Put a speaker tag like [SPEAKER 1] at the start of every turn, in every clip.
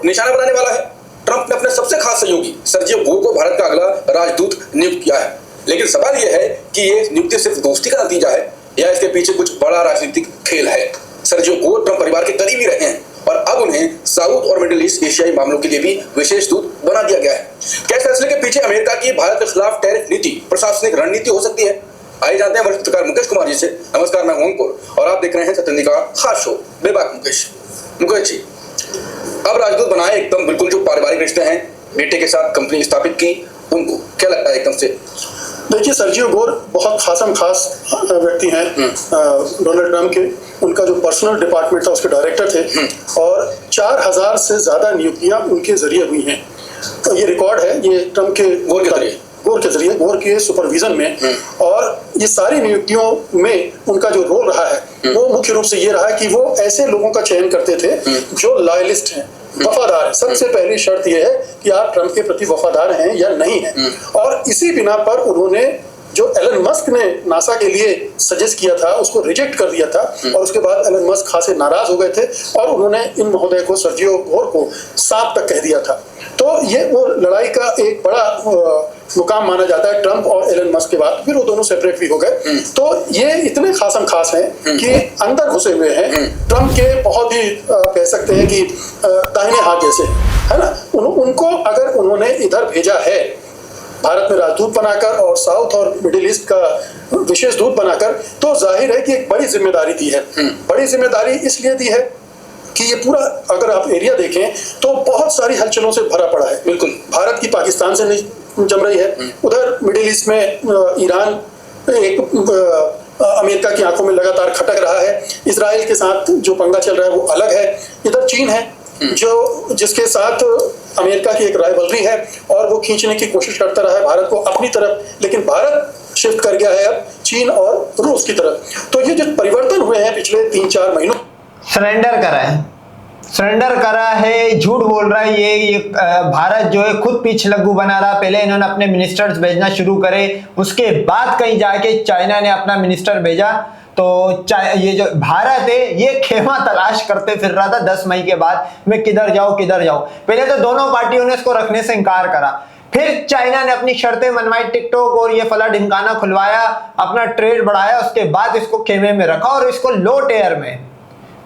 [SPEAKER 1] निशाना बनाने वाला है। ट्रंप ने अपने सबसे खास सहयोगी सर्जियो गोर को भारत का अगला राजदूत नियुक्त किया है। लेकिन सवाल यह है कि ये नियुक्ति सिर्फ दोस्ती का नतीजा है या इसके पीछे कुछ बड़ा राजनीतिक खेल है। सर्जियो गोर ट्रंप परिवार के करीबी रहे हैं और अब उन्हें साउथ और मिडिल ईस्ट एशियाई मामलों के लिए भी विशेष दूत बना दिया गया है। क्या इस फैसले के पीछे अमेरिका की भारत के खिलाफ टैरिफ नीति प्रशासनिक रणनीति हो सकती है? आइए जानते हैं वरिष्ठ पत्रकार मुकेश कुमार जी से। नमस्कार, मैं हूं अंकुर और आप देख रहे हैं सत्येंद्र का खास शो बेबाक मुकेश। मुकेश जी, अब राजदूत बनाए एकदम बिल्कुल जो पारिवारिक रिश्ते हैं, बेटे के साथ कंपनी स्थापित की, उनको क्या लगता है एकदम से?
[SPEAKER 2] देखिए, सर्जियो गोर बहुत खास व्यक्ति हैं डोनाल्ड ट्रंप के। उनका जो पर्सनल डिपार्टमेंट था उसके डायरेक्टर थे और 4000 से ज्यादा नियुक्तियां उनके जरिए हुई हैं। तो ये रिकॉर्ड है, ये ट्रंप के गोर के सुपरविजन में। और ये सारी नियुक्तियों में उनका जो रोल रहा है वो मुख्य रूप से ये रहा है कि वो ऐसे लोगों का चयन करते थे जो लॉयलिस्ट हैं, वफादार है। सबसे पहली शर्त यह है कि आप ट्रंप के प्रति वफादार हैं या नहीं हैं। और इसी बिना पर उन्होंने जो एलन मस्क ने नासा के लिए सजेस्ट किया था उसको रिजेक्ट कर दिया था और उसके बाद एलन मस्क खासे नाराज हो गए थे और उन्होंने इन महोदय को, सर्जियो गोर को, सांप तक कह दिया था। तो ये वो लड़ाई का एक बड़ा मुकाम माना जाता है ट्रंप और एलन मस्क के बाद। फिर वो दोनों सेपरेट भी हो गए। तो ये इतने खास हैं कि अंदर घुसे हुए हैं ट्रंप के, बहुत ही कह सकते हैं कि दाहिने हाथ जैसे, है ना। उनको अगर उन्होंने इधर भेजा है भारत में राजदूत बनाकर और साउथ और मिडिल ईस्ट का विशेष दूत बनाकर, तो जाहिर है कि एक बड़ी जिम्मेदारी दी है। बड़ी जिम्मेदारी इसलिए दी है कि ये पूरा अगर आप एरिया देखें तो बहुत सारी हलचलों से भरा पड़ा है। बिल्कुल, भारत की पाकिस्तान से नहीं जम रही है, उधर मिडिल ईस्ट में ईरान एक अमेरिका की आंखों में लगातार खटक रहा है। इजराइल के साथ जो पंगा चल रहा है वो अलग है। इधर चीन है जिसके साथ अमेरिका की एक राइवलरी है और वो खींचने की कोशिश करता रहा है भारत को अपनी तरफ, लेकिन भारत शिफ्ट कर गया है अब चीन और रूस की तरफ। तो ये जो परिवर्तन हुए हैं पिछले 3-4 महीनों,
[SPEAKER 3] सरेंडर करा है, झूठ बोल रहा है। ये भारत जो है खुद पिछलग्गू बना रहा। पहले इन्होंने अपने मिनिस्टर्स भेजना शुरू करे, उसके बाद कहीं जाके चाइना ने अपना मिनिस्टर भेजा। तो ये जो भारत है ये खेमा तलाश करते फिर रहा था 10 मई के बाद, मैं किधर जाऊं। पहले तो दोनों पार्टियों ने इसको रखने से इनकार करा, फिर चाइना ने अपनी शर्तें मनवाई, टिकटॉक और ये फला ढिमकाना खुलवाया, अपना ट्रेड बढ़ाया, उसके बाद इसको खेमे में रखा और इसको लो टेयर में,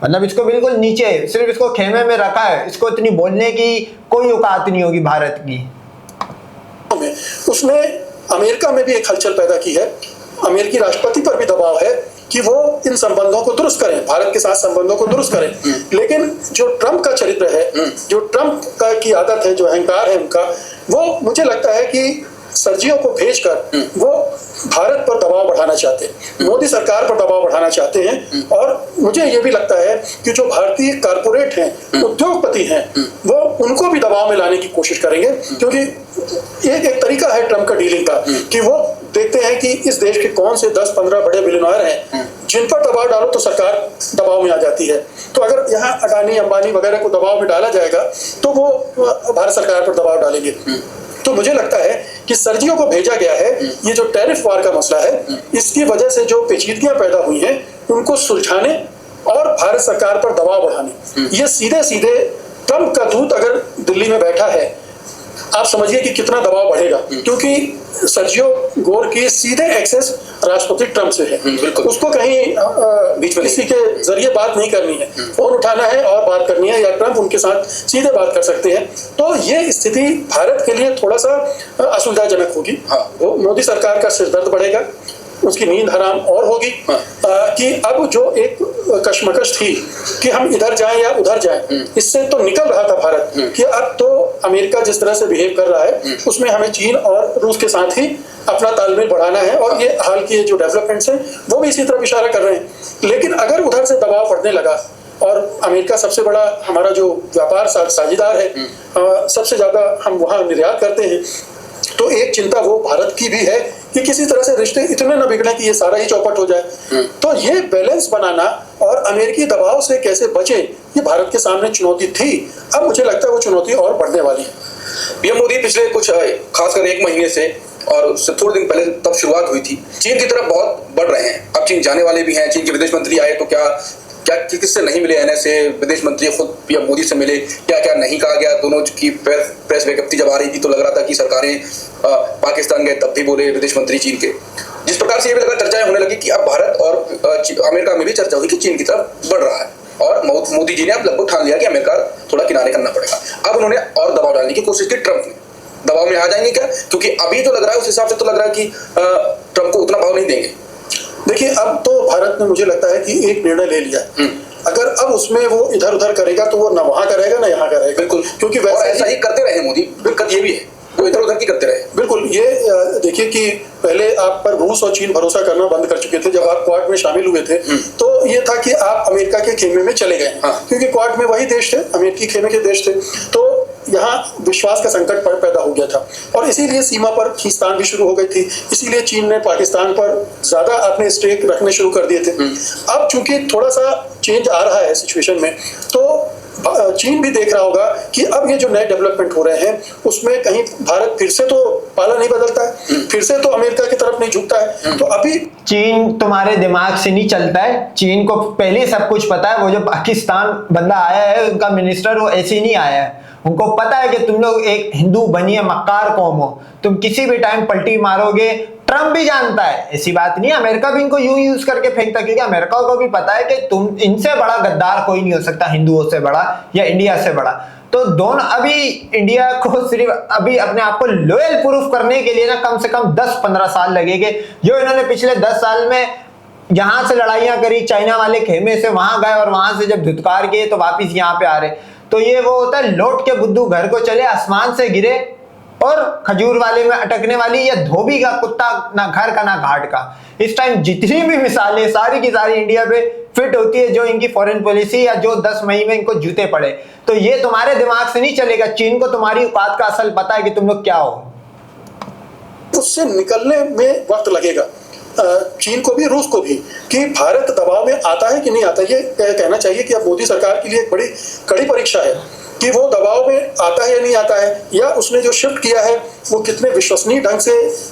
[SPEAKER 3] मतलब इसको बिल्कुल नीचे, सिर्फ इसको खेमे में रखा है। इसको इतनी बोलने की कोई औकात नहीं होगी भारत की।
[SPEAKER 2] उसने अमेरिका में भी एक हलचल पैदा की है। अमेरिकी राष्ट्रपति पर भी दबाव है कि वो इन संबंधों को दुरुस्त करें, भारत के साथ संबंधों को दुरुस्त करें। लेकिन जो ट्रंप का चरित्र है, जो ट्रंप का की आदत है, जो अहंकार है उनका, वो मुझे लगता है कि सर्जियो को भेजकर वो भारत पर दबाव बढ़ाना चाहते हैं, मोदी सरकार पर दबाव बढ़ाना चाहते हैं। और मुझे ये भी लगता है कि जो भारतीय कारपोरेट हैं, उद्योगपति हैं, वो उनको भी दबाव में लाने की कोशिश करेंगे। क्योंकि एक तरीका है ट्रंप का डीलिंग का कि वो देखते हैं कि इस देश के कौन से 10-15 बड़े बिलियनर हैं जिन पर दबाव डालो तो सरकार दबाव में आ जाती है। तो अगर यहाँ अडानी, अंबानी वगैरह को दबाव में डाला जाएगा तो वो भारत सरकार पर दबाव डालेंगे। तो मुझे लगता है कि सर्जियो को भेजा गया है, ये जो टैरिफ वार का मसला है, इसकी वजह से जो पेचीदगियां पैदा हुई हैं उनको सुलझाने और भारत सरकार पर दबाव बढ़ाने। ये सीधे ट्रंप का दूत अगर दिल्ली में बैठा है, आप समझिए कि कितना दबाव बढ़ेगा, क्योंकि सर्जियो गोर की सीधे एक्सेस राष्ट्रपति ट्रंप से है। उसको कहीं बीच में किसी के जरिए बात नहीं करनी है, फोन उठाना है और बात करनी है, या ट्रंप उनके साथ सीधे बात कर सकते हैं। तो ये स्थिति भारत के लिए थोड़ा सा असुविधाजनक होगी। वो मोदी सरकार का सिरदर्द बढ़ेगा, उसकी नींद हराम और होगी कि अब जो एक कशमकश थी कि हम इधर जाएं या उधर जाएं, इससे तो निकल रहा था भारत कि अब तो अमेरिका जिस तरह से बिहेव कर रहा है उसमें हमें चीन और रूस के साथ ही अपना तालमेल बढ़ाना है। और ये हाल की जो डेवलपमेंट्स हैं वो भी इसी तरफ इशारा कर रहे हैं। लेकिन अगर उधर से दबाव बढ़ने लगा, और अमेरिका सबसे बड़ा हमारा जो व्यापार साझेदार है, सबसे ज्यादा हम वहाँ निर्यात करते हैं, तो एक चिंता वो भारत की भी है कि किसी तरह से रिश्ते इतने न बिगड़े कि ये सारा ही चौपट हो जाए। तो ये बैलेंस बनाना और अमेरिकी दबाव से कैसे बचे, ये भारत के सामने चुनौती थी। अब मुझे लगता है वो चुनौती और बढ़ने वाली है।
[SPEAKER 1] पीएम मोदी पिछले कुछ खासकर 1 महीने से और उससे थोड़े दिन पहले तब शुरुआत हुई थी, चीन की तरफ बहुत बढ़ रहे हैं। अब चीन जाने वाले भी हैं। चीन के विदेश मंत्री आए तो क्या क्या किससे नहीं मिले, एनएस से, विदेश मंत्री खुद पीएम मोदी से मिले, क्या क्या नहीं कहा गया? दोनों की प्रेस विज्ञप्ति जब आ रही थी तो लग रहा था कि सरकारें पाकिस्तान गए तब भी बोले विदेश मंत्री चीन के। जिस प्रकार से ये भी लगा चर्चाएं होने लगी कि अब भारत और अमेरिका में भी चर्चा हुई कि चीन की तरफ बढ़ रहा है, और मोदी जी ने अब लगभग ठान लिया कि अमेरिका थोड़ा किनारे करना पड़ेगा। अब उन्होंने और दबाव डालने की कोशिश की ट्रंप ने। दबाव में आ जाएंगे क्या? क्योंकि अभी जो लग रहा है उस हिसाब से तो लग रहा है कि ट्रंप को उतना भाव नहीं देंगे।
[SPEAKER 2] देखिए, अब तो भारत ने मुझे लगता है कि एक निर्णय ले लिया है। अगर अब उसमें वो इधर उधर करेगा तो वो ना वहां करेगा ना यहाँ करेगा।
[SPEAKER 1] बिल्कुल,
[SPEAKER 2] क्योंकि
[SPEAKER 1] वैसे ऐसा ही करते रहे मोदी, दिक्कत ये भी है वो इधर उधर की करते रहे।
[SPEAKER 2] बिल्कुल, ये देखिए कि पहले आप पर रूस और चीन भरोसा करना बंद कर चुके थे। जब आप क्वाड में शामिल हुए थे तो ये था कि आप अमेरिका के खेमे में चले गए, क्योंकि क्वाड में वही देश थे, अमेरिकी खेमे के देश थे। तो यहाँ विश्वास का संकट पैदा हो गया था और इसीलिए सीमा पर खींचतान भी शुरू हो गई थी। इसीलिए चीन ने पाकिस्तान पर ज्यादा अपने स्टेक रखने शुरू कर दिए थे। अब चूंकि थोड़ा सा चेंज आ रहा है सिचुएशन में, तो चीन भी देख रहा होगा कि अब ये जो नए डेवलपमेंट हो रहे हैं उसमें कहीं भारत फिर से तो पाला नहीं बदलता है, फिर से तो अमेरिका की तरफ नहीं झुकता है। तो अभी
[SPEAKER 3] चीन तुम्हारे दिमाग से नहीं चलता है। चीन को पहले सब कुछ पता है। वो जो पाकिस्तान बंदा आया है, उनका मिनिस्टर, वो ऐसे ही नहीं आया है। उनको पता है कि तुम लोग एक हिंदू बनिए मक्कार कौम हो, तुम किसी भी टाइम पलटी मारोगे। ट्रम्प भी जानता है, ऐसी बात नहीं है। अमेरिका भी इनको यूज करके फेंकता, क्योंकि अमेरिका को भी पता है कि तुम इनसे बड़ा गद्दार कोई नहीं हो सकता, हिंदुओं से बड़ा या इंडिया से बड़ा। तो दोनों अभी इंडिया को सिर्फ अभी अपने आप को लॉयल प्रूफ करने के लिए ना कम से कम 10-15 साल लगेंगे। जो इन्होंने पिछले 10 साल में यहां से लड़ाइयां करी, चाइना वाले खेमे से वहां गए और वहां से जब धुतकार किए तो वापिस यहाँ पे आ रहे। तो ये वो होता है, लौट के बुद्धू घर को चले, आसमान से गिरे और खजूर वाले में अटकने वाली या धोबी का कुत्ता, ना घर का ना घाट का। इस टाइम जितनी भी मिसालें सारी की सारी इंडिया पे फिट होती है, जो इनकी फॉरेन पॉलिसी या जो 10 मई में इनको जूते पड़े। तो ये तुम्हारे दिमाग से नहीं चलेगा। चीन को तुम्हारी औकात का असल पता है कि तुम लोग क्या हो।
[SPEAKER 2] उससे निकलने में वक्त लगेगा चीन को भी, रूस को भी, कि भारत दबाव में आता है कि नहीं आता। ये कहना चाहिए कि अब मोदी सरकार के लिए एक बड़ी कड़ी परीक्षा है कि वो दबाव में आता है या नहीं आता है, या उसने जो शिफ्ट किया है वो कितने विश्वसनीय ढंग से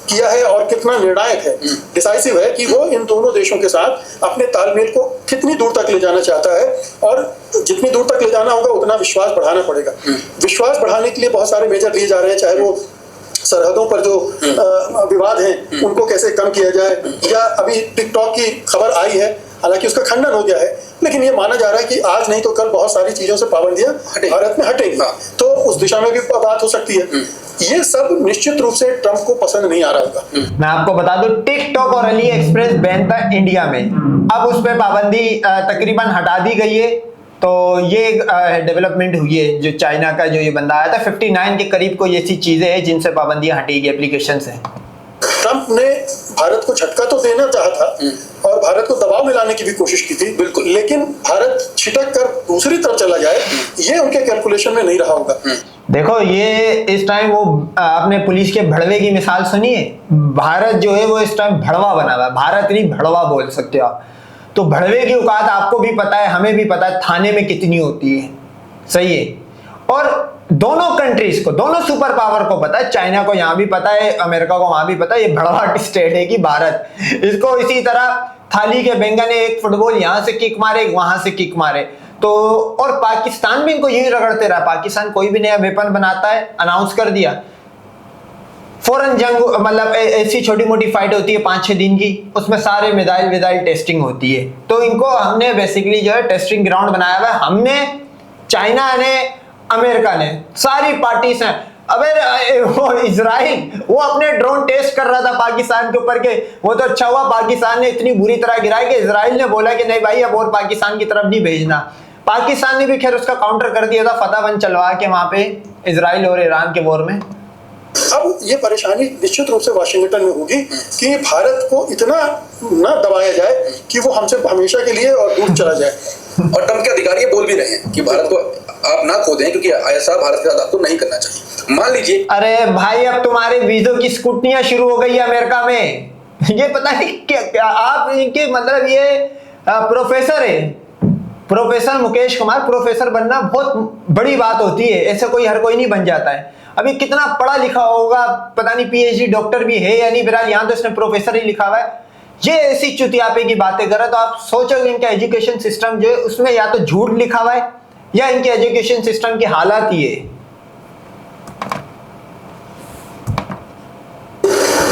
[SPEAKER 2] किया है और कितना निर्णायक है, डिसाइसिव है, कि वो इन दोनों देशों के साथ अपने तालमेल को कितनी दूर तक ले जाना चाहता है। और जितनी दूर तक ले जाना होगा उतना विश्वास बढ़ाना पड़ेगा। विश्वास बढ़ाने के लिए बहुत सारे मेजर लिए जा रहे हैं, चाहे वो सरहदों पर जो विवाद हैं उनको कैसे कम किया जाए, या अभी टिकटॉक की खबर आई है, हालांकि उसका खंडन हो गया है, लेकिन ये माना जा रहा है कि आज नहीं तो कल बहुत सारी चीजों से पाबंदियां भारत में हटेंगी, तो उस दिशा में भी बात हो सकती है। ये सब निश्चित रूप से ट्रंप को पसंद नहीं आ रहा होगा।
[SPEAKER 3] मैं आपको बता दूं, टिकटॉक और अली एक्सप्रेस बैन था इंडिया में, अब उस पर पाबंदी तकरीबन हटा दी गई है। तो ये डेवलपमेंट हुई है। जो चाइना का जो ये बंदा आया था 59 के करीब कोई ऐसी चीजें हैं जिनसे पाबंदियां हटेगी एप्लीकेशन से।
[SPEAKER 2] ट्रंप ने भारत को झटका तो देना चाहा था और भारत को दबाव में लाने की भी कोशिश की थी, बिल्कुल, लेकिन भारत छिटक कर दूसरी तरफ चला जाए ये उनके कैलकुलेशन में नहीं रहा होगा।
[SPEAKER 3] देखो, ये इस टाइम वो आपने पुलिस के भड़वे की मिसाल सुनी है। भारत जो है वो इस टाइम भड़वा बना हुआ है। भारत नहीं, भड़वा बोल सकते हो आप। तो भड़वे की औकात आपको भी पता है, हमें भी पता है थाने में कितनी होती है, सही है। और दोनों कंट्रीज को, दोनों सुपर पावर को पता है, चाइना को यहाँ भी पता है, अमेरिका को वहां भी पता है, ये भड़वा स्टेट है कि भारत इसको इसी तरह थाली के बैंगन ने एक फुटबॉल यहाँ से किक मारे, वहां से किक मारे। तो और पाकिस्तान भी इनको यही रगड़ते रहा। पाकिस्तान कोई भी नया वेपन बनाता है, अनाउंस कर दिया, फौरन जंग, मतलब ऐसी छोटी मोटी फाइट होती है 5-6 दिन की, उसमें सारे मिसाइल टेस्टिंग होती है। तो इनको हमने बेसिकली जो है टेस्टिंग ग्राउंड बनाया हुआ है। हमने, चाइना ने, अमेरिका ने, सारी पार्टीज हैं। अबे वो इजराइल, वो अपने ड्रोन टेस्ट कर रहा था पाकिस्तान के ऊपर के, वो तो अच्छा हुआ पाकिस्तान ने इतनी बुरी तरह गिराया कि इजराइल ने बोला कि नहीं भाई अब और पाकिस्तान की तरफ नहीं भेजना। पाकिस्तान ने भी खैर उसका काउंटर कर दिया था, फतह चलवा के वहां पे इजराइल और ईरान के वॉर में।
[SPEAKER 2] अब ये परेशानी निश्चित रूप से वाशिंगटन में होगी कि भारत को इतना न दबाया जाए कि वो हमसे हमेशा के लिए और दूर चला जाए।
[SPEAKER 1] और ट्रंप के अधिकारी बोल भी रहे हैं कि भारत को आप ना खो दें, क्योंकि ऐसा भारत के साथ आपको नहीं करना चाहिए। मान लीजिए,
[SPEAKER 3] अरे भाई अब तुम्हारे वीजों की स्कूटनियां शुरू हो गई है अमेरिका में। ये पता नहीं क्या आप इनके, मतलब ये प्रोफेसर है, प्रोफेसर मुकेश कुमार। प्रोफेसर बनना बहुत बड़ी बात होती है, ऐसे कोई हर कोई नहीं बन जाता है। अभी कितना पढ़ा लिखा होगा पता नहीं, पीएचडी डॉक्टर भी है या नहीं, फिलहाल यहाँ तो इसने प्रोफेसर ही लिखा हुआ है। ये ऐसी चुतियापे की बातें कर रहा है, तो आप सोचोगे इनका एजुकेशन सिस्टम जो है उसमें या तो झूठ लिखा हुआ है या इनके एजुकेशन सिस्टम की हालत ही है।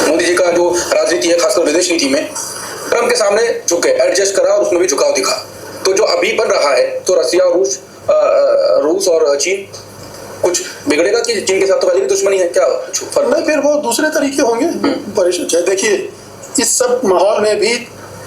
[SPEAKER 1] मोदी जी का जो राजनीति है, खासकर विदेश नीति में, ट्रंप के सामने झुके, एडजस्ट करा और उसमें भी झुकाव दिखा। तो जो अभी बन रहा है, तो रसिया और रूस और चीन, कुछ बिगड़ेगा कि चीन के साथ तो पहले भी दुश्मनी है, क्या फर्क?
[SPEAKER 2] नहीं, फिर वो दूसरे तरीके होंगे परेशान। देखिए, इस सब माहौल में भी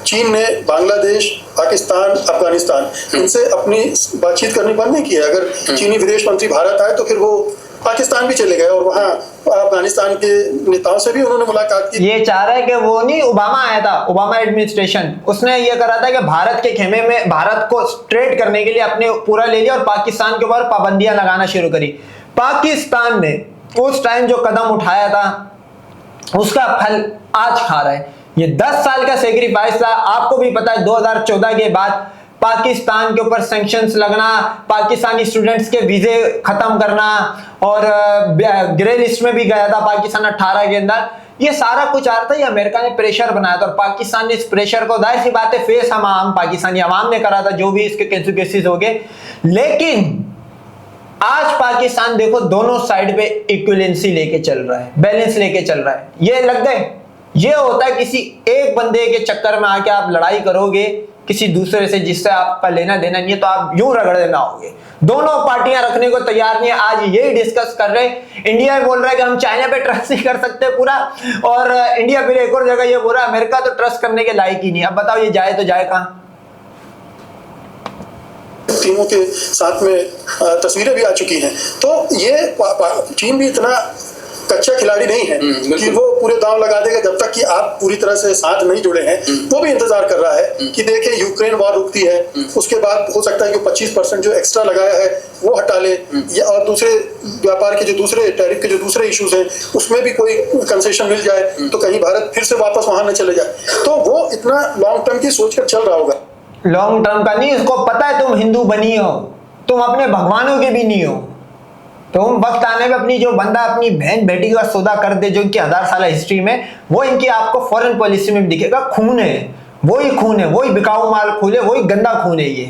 [SPEAKER 2] चीन ने बांग्लादेश, पाकिस्तान, अफगानिस्तान इनसे अपनी बातचीत करनी बंद नहीं की है। अगर चीनी विदेश मंत्री भारत आए तो फिर वो पाकिस्तान भी चले गए और वहाँ अफगानिस्तान के नेताओं से भी उन्होंने मुलाकात की।
[SPEAKER 3] ये चाह रहा है कि वो नहीं, ओबामा आया था, ओबामा एडमिनिस्ट्रेशन, उसने ये करा था कि भारत के खेमे में भारत को स्ट्रेट करने के लिए अपने पूरा ले लिया और पाकिस्तान के ऊपर पाबंदियां लगाना शुरू करी। पाकिस्तान ने उस टाइम जो कदम उठाया था उसका फल आज खा रहा है। ये 10 साल का सेक्रीफाइस था। आपको भी पता है 2014 के बाद पाकिस्तान के ऊपर सैंक्शंस लगना, पाकिस्तानी स्टूडेंट्स के वीजे खत्म करना और ग्रे लिस्ट में भी गया था पाकिस्तान 18 के अंदर। ये सारा कुछ आ रहा था, ये अमेरिका ने प्रेशर बनाया था और पाकिस्तान ने इस प्रेशर को जाहिर सी बात है फेस हम आम पाकिस्तानी अवाम ने करा था, जो भी इसके कंसिक्वेंसेस हो गए। लेकिन आज पाकिस्तान देखो दोनों साइड पे इक्विवेलेंसी लेके चल रहा है, बैलेंस लेके चल रहा है। ये लग गए, ये होता है किसी एक बंदे के चक्कर में आके आप लड़ाई करोगे किसी दूसरे से जिससे आपका लेना देना नहीं है, तो आप यूं रगड़ में आओगे। दोनों पार्टियां रखने को तैयार नहीं है। आज यही डिस्कस कर रहे हैं, इंडिया बोल रहा है कि हम चाइना पे ट्रस्ट नहीं कर सकते पूरा, और इंडिया फिर एक और जगह ये बोल रहा है अमेरिका तो ट्रस्ट करने के लायक ही नहीं। अब बताओ ये जाए तो जाए कहां?
[SPEAKER 2] टीमों के साथ में तस्वीरें भी आ चुकी हैं। तो ये चीन भी इतना कच्चा खिलाड़ी नहीं है कि वो पूरे दांव लगा देगा जब तक कि आप पूरी तरह से साथ नहीं जुड़े हैं। वो भी इंतजार कर रहा है कि देखे यूक्रेन वॉर रुकती है, उसके बाद हो सकता है कि 25% जो एक्स्ट्रा लगाया है वो हटा ले, या और दूसरे व्यापार के जो दूसरे टैरिफ के जो दूसरे इश्यूज हैं उसमें भी कोई कंसेशन मिल जाए तो कहीं भारत फिर से वापस वहां न चले जाए। तो वो इतना लॉन्ग टर्म की सोच कर चल रहा होगा।
[SPEAKER 3] लॉन्ग टर्म का नहीं, इसको पता है तुम हिंदू बनी हो, तुम अपने भगवानों के भी नहीं हो। तुम वक्त आने में अपनी जो बंदा अपनी बहन बेटी का सौदा कर दे जो इनकी 1000 साल हिस्ट्री में, वो इनकी आपको फॉरेन पॉलिसी में भी दिखेगा। खून है, वही खून है, वही बिकाऊ माल खून है, वही गंदा खून है। ये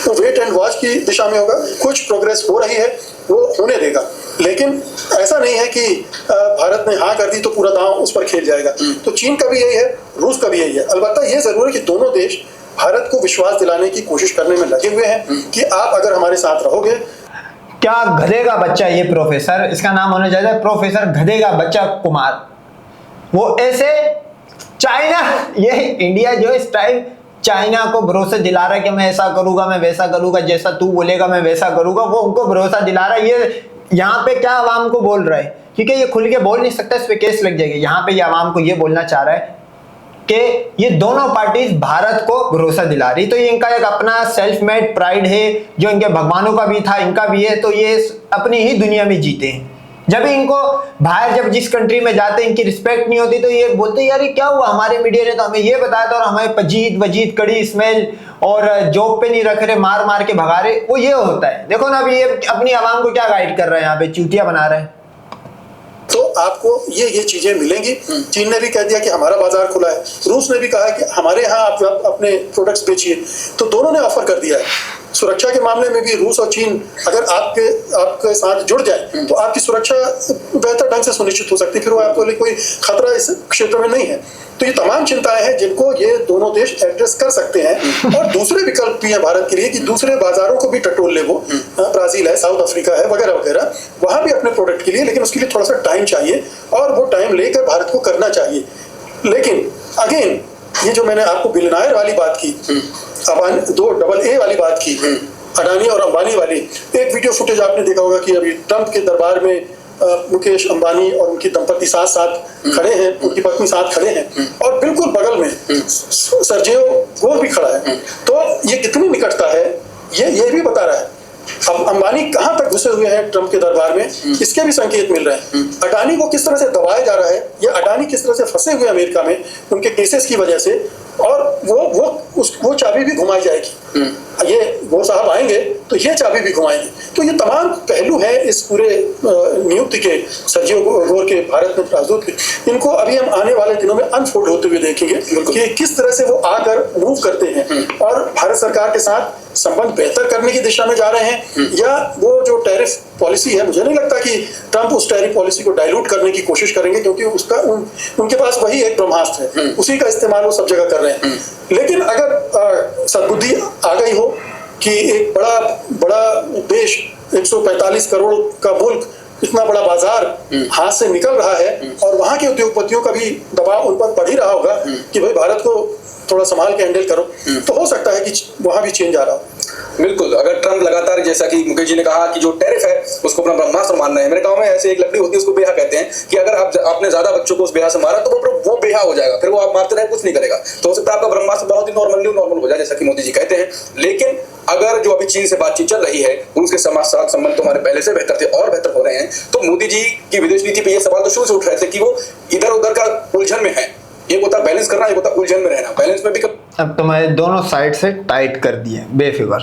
[SPEAKER 2] तो वेट एंड वॉच की दिशा में होगा। कुछ प्रोग्रेस हो रही है, वो होने देगा, लेकिन ऐसा नहीं है कि भारत ने हाँ कर दी तो पूरा दांव उस पर खेल जाएगा। तो चीन का भी यही है, रूस का भी यही है। अलबत्ता ये जरूर है कि दोनों देश भारत को विश्वास दिलाने की कोशिश करने में लगे हुए हैं कि आप अगर हमारे साथ रहोगे।
[SPEAKER 3] क्या गधे का बच्चा ये प्रोफेसर, इसका नाम होना चाहिए प्रोफेसर गधे का बच्चा कुमार, वो ऐसे चाइना, ये इंडिया जो इस टाइम चाइना को भरोसा दिला रहा है कि मैं ऐसा करूंगा, मैं वैसा करूंगा, जैसा तू बोलेगा मैं वैसा करूंगा, वो उनको भरोसा दिला रहा है। ये यहाँ पे क्या आवाम को बोल रहा है, क्योंकि ये खुल के बोल नहीं सकता, इस पे केस लग जाएगी। यहाँ पे ये आवाम को ये बोलना चाह रहा है कि ये दोनों पार्टीज भारत को भरोसा दिला रही। तो ये इनका एक अपना सेल्फ मेड प्राइड है जो इनके भगवानों का भी था, इनका भी है। तो ये अपनी ही दुनिया में जीते हैं। जब इनको बाहर जब जिस कंट्री में जाते इनकी रिस्पेक्ट नहीं होती तो ये बोलते यार ये क्या हुआ, हमारे मीडिया ने तो हमें ये बताया था और हमें पजीद वजीद कड़ी स्मेल और जॉब पे नहीं रख रहे, मार मार के भगा रहे। वो ये होता है। देखो ना अभी ये अपनी आवाम को क्या गाइड कर रहे हैं, यहाँ पे चूतिया बना रहे हैं।
[SPEAKER 2] तो आपको ये चीजें मिलेंगी। चीन ने भी कह दिया कि हमारा बाजार खुला है, रूस ने भी कहा कि हमारे यहाँ आप अपने प्रोडक्ट्स बेचिए। तो दोनों ने ऑफर कर दिया है। सुरक्षा के मामले में भी रूस और चीन अगर आपके साथ जुड़ जाए तो आपकी सुरक्षा बेहतर ढंग से सुनिश्चित हो सकती है, फिर वो आपको लिए कोई खतरा इस क्षेत्र में नहीं है। तो ये तमाम चिंताएं हैं जिनको ये दोनों देश एड्रेस कर सकते हैं। और दूसरे विकल्प भी हैं भारत के लिए कि दूसरे बाजारों को भी टटोल ले, वो ब्राजील है, साउथ अफ्रीका है, वगैरह वगैरह, वहां भी अपने प्रोडक्ट के लिए, लेकिन उसके लिए थोड़ा सा टाइम चाहिए और वो टाइम लेकर भारत को करना चाहिए। लेकिन अगेन ये जो मैंने आपको बिलियनर वाली बात की, दो AA वाली बात की, अडानी और अंबानी वाली, एक वीडियो फुटेज आपने देखा होगा कि अभी ट्रंप के दरबार में मुकेश अंबानी और उनकी दंपति साथ साथ खड़े हैं, उनकी पत्नी साथ खड़े हैं और बिल्कुल बगल में सर्जियो गोर भी खड़ा है। तो ये कितनी निकटता है ये भी बता रहा है। अब अंबानी कहां तक घुसे हुए हैं ट्रंप के दरबार में, इसके भी संकेत मिल रहे हैं। अडानी को किस तरह से दबाया जा रहा है, या अडानी किस तरह से फंसे हुए अमेरिका में उनके केसेस की वजह से, और वो चाबी भी घुमाई जाएगी। ये वो साहब आएंगे तो ये चाबी भी घुमाएंगे। तो ये तमाम पहलू हैं इस पूरे नियुक्ति के, सर्जियो गोर के भारत में राजदूत के, इनको अभी हम आने वाले दिनों में अनफोल्ड होते हुए देखेंगे कि किस तरह से वो आकर मूव करते हैं और भारत सरकार के साथ संबंध बेहतर करने की दिशा में जा रहे हैं, या वो जो टैरिफ पॉलिसी है, मुझे नहीं लगता कि ट्रंप उस टैरिफ पॉलिसी को डाइल्यूट करने की कोशिश करेंगे, क्योंकि उसका उनके पास वही एक ब्रह्मास्त्र है, उसी का इस्तेमाल वो सब जगह कर रहे हैं। लेकिन अगर सद्बुद्धि आ गई हो कि एक बड़ा देश 145 करोड़ का मुल्क, इतना बड़ा बाजार हाथ से निकल रहा है और वहां के उद्योगपतियों का भी दबाव उन पर पड़ ही रहा होगा कि भाई भारत को थोड़ा संभाल के हैंडल करो, तो हो सकता है कि वहां भी चेंज आ रहा हो।
[SPEAKER 1] बिल्कुल, अगर ट्रंप लगातार, जैसा कि मुकेश जी ने कहा कि जो टैरिफ है उसको अपना ब्रह्मास्त्र मानना है, मेरे गांव में ऐसे एक लकड़ी होती है उसको बेहा कहते हैं कि अगर आपने ज्यादा बच्चों को उस बेहा से मारा तो वो बेहा हो जाएगा, फिर वो आप मारते रहे कुछ नहीं करेगा। तो हो सकता है आपका ब्रह्मास्त्र बहुत ही नॉर्मल हो जाए, जैसा कि मोदी जी कहते हैं। लेकिन अगर जो अभी चीन से बातचीत चल रही है, उसके साथ संबंध तो हमारे पहले से बेहतर थे और बेहतर हो रहे हैं, तो मोदी जी की विदेश नीति पे ये सवाल तो शुरू से उठ रहे थे कि वो इधर उधर का उलझन में है। एक होता बैलेंस करना, एक होता उलझन में रहना, बैलेंस में भी
[SPEAKER 3] अब तो मैं दोनों साइड से टाइट कर दिए, बेफिक्र।